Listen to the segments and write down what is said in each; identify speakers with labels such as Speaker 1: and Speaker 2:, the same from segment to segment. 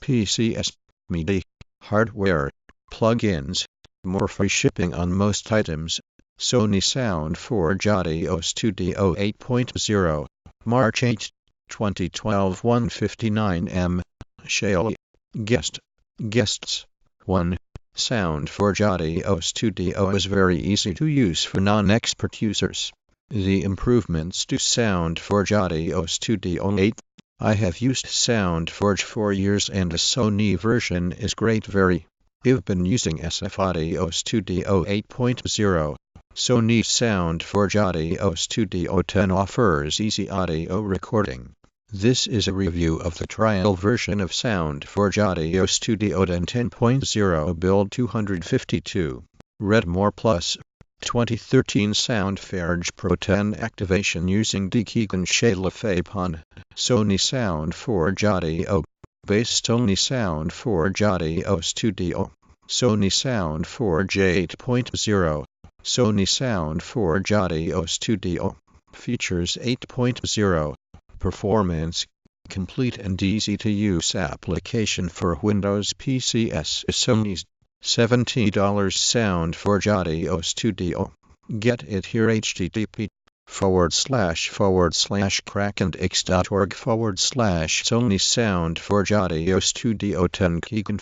Speaker 1: PCS, MIDI, hardware, plugins, more free shipping on most items. Sony SoundForge Audio Studio 8.0, March 8, 2012 1:59 shayla. Guests 1. SoundForge Audio Studio is very easy to use for non-expert users. The improvements to SoundForge Audio Studio 8. I have used SoundForge for years and the Sony version is great. I've been using SF Audio Studio 8.0. Sony SoundForge Audio Studio 10 offers easy audio recording. This is a review of the trial version of SoundForge Audio Studio 10.0 build 252. Read more plus. 2013 SoundForge Pro 10 activation using Dekegan Shayla Fapon. Sony SoundForge Audio. Based Sony SoundForge Audio Studio. Sony SoundForge 8.0. Sony SoundForge Audio Studio. Features 8.0. Performance. Complete and easy-to-use application for Windows PCs. Sony's $70 SoundForge Audio Studio. Get it here. http://krakenx.org/Sony SoundForge Audio Studio 10 Keegan/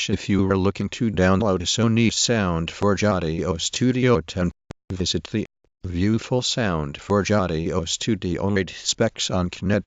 Speaker 1: If you are looking to download Sony SoundForge Audio Studio 10, visit the View Full SoundForge Audio Studio 8 specs on CNET.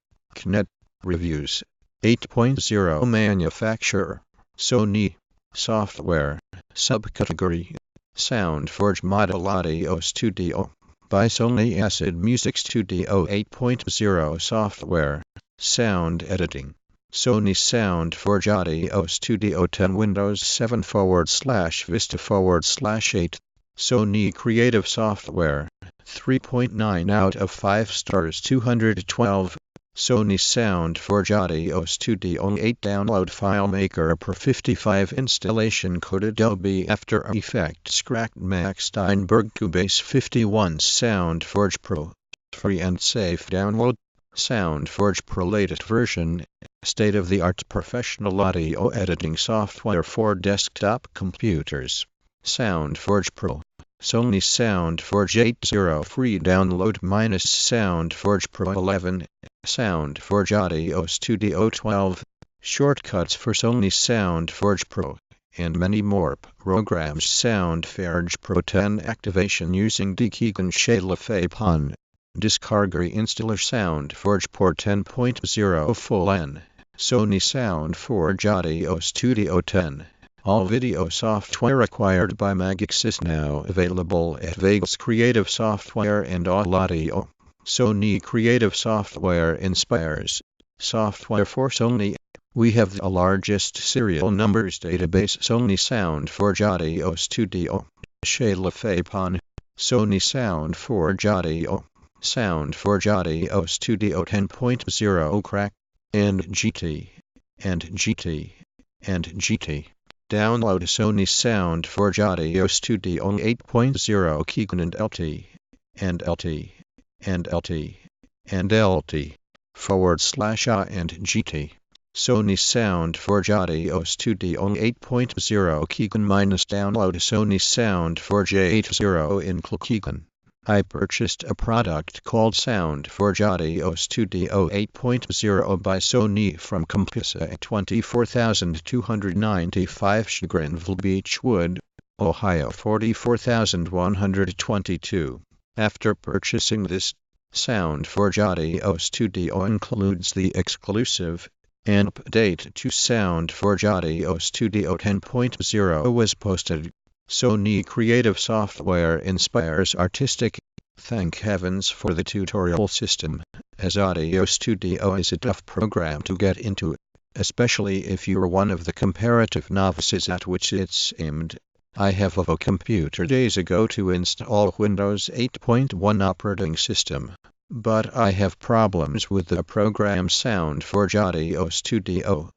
Speaker 1: Reviews. 8.0 Manufacturer. Sony. Software. Subcategory. SoundForge Model Audio Studio. By Sony Acid Music Studio 8.0 Software. Sound Editing. Sony SoundForge Audio Studio 10 Windows 7/Vista/8. Sony Creative Software. 3.9 out of 5 stars 212. Sony SoundForge Audio Studio 8 Download FileMaker Pro 55 Installation Code Adobe After Effects Cracked Max Steinberg Cubase 51 SoundForge Pro. Free and safe download. SoundForge Pro latest version. State-of-the-art professional audio editing software for desktop computers. SoundForge Pro. Sony SoundForge 8.0 free download -SoundForge Pro 11. SoundForge Audio Studio 12. Shortcuts for Sony SoundForge Pro. And many more programs. SoundForge Pro 10 activation using Dekegan Shayla Fapon. Discovery installer SoundForge Pro 10.0 full N. Sony SoundForge Audio Studio 10. All video software acquired by Magix is now available at Vegas Creative Software and All Audio. Sony Creative Software inspires software for Sony. We have the largest serial numbers database. Sony SoundForge Audio Studio. Shayla Fapon. Sony SoundForge Audio. SoundForge Audio Studio 10.0 Crack. And GT. Download Sony SoundForge Audio Studio 8.0 Keegan and LT. /A and GT. Sony SoundForge Audio Studio 8.0 Keegan -download Sony SoundForge 8.0 in Keegan. I purchased a product called SoundForge Audio Studio 8.0 by Sony from Compisa at 24,295 Granville Beechwood, Ohio 44,122. After purchasing this, SoundForge Audio Studio includes the exclusive update to SoundForge Audio Studio 10.0 was posted. Sony Creative Software inspires artistic. Thank heavens for the tutorial system, as Audio Studio is a tough program to get into, especially if you're one of the comparative novices at which it's aimed. I have a computer days ago to install Windows 8.1 operating system, but I have problems with the program SoundForge Audio Studio.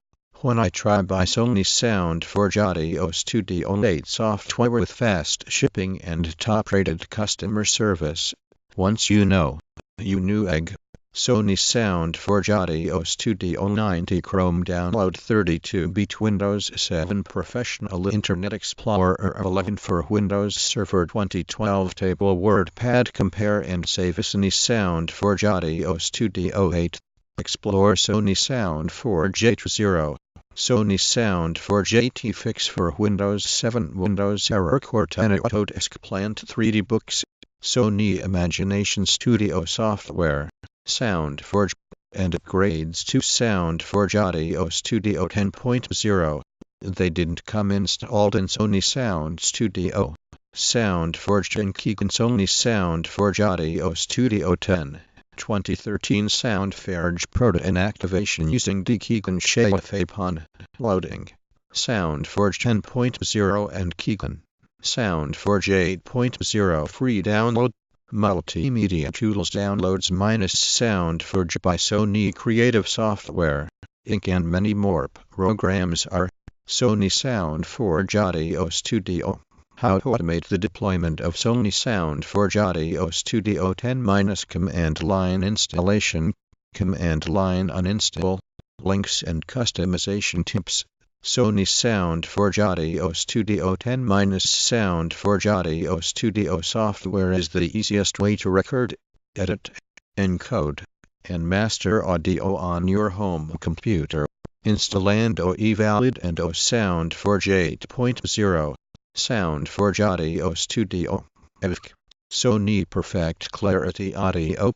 Speaker 1: When I try buy Sony SoundForge Audio Studio 8 software with fast shipping and top-rated customer service. Once you know, you knew egg. Sony Soundforge Audio Studio 90 Chrome Download 32-bit Windows 7 Professional Internet Explorer 11 for Windows Server 2012 Table WordPad Compare and Save Sony Soundforge Audio Studio 8 Explore Sony Soundforge 8.0 Sony Soundforge 8 Fix for Windows 7 Windows Error Cortana Autodesk Plant 3D Books Sony Imagination Studio Software Soundforge and upgrades to Soundforge Audio Studio 10.0. They didn't come installed in Sony Sound Studio. Soundforge and Keegan Sony Soundforge Audio Studio 10. 2013 Soundforge Proto and activation using Keegan shayla upon loading. Soundforge 10.0 and Keegan. Soundforge 8.0 free download. Multimedia Tools Downloads Soundforge by Sony Creative Software, Inc. and many more programs are Sony Soundforge Audio Studio. How to automate the deployment of Sony Soundforge Audio Studio 10 command line installation, command line uninstall, links and customization tips. Sony Soundforge Audio Studio 10 Soundforge Audio Studio software is the easiest way to record, edit, encode, and master audio on your home computer. Install and valid and Soundforge 8.0. Soundforge Audio Studio. Sony Perfect Clarity Audio.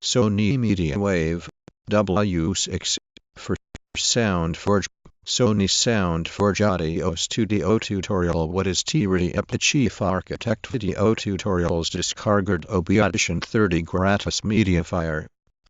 Speaker 1: Sony Media Wave. W6. For Soundforge. Sony Soundforge Audio Studio Tutorial. What is TREP? Chief Architect Video Tutorials. Discarded OB Audition 30 Gratis Mediafire.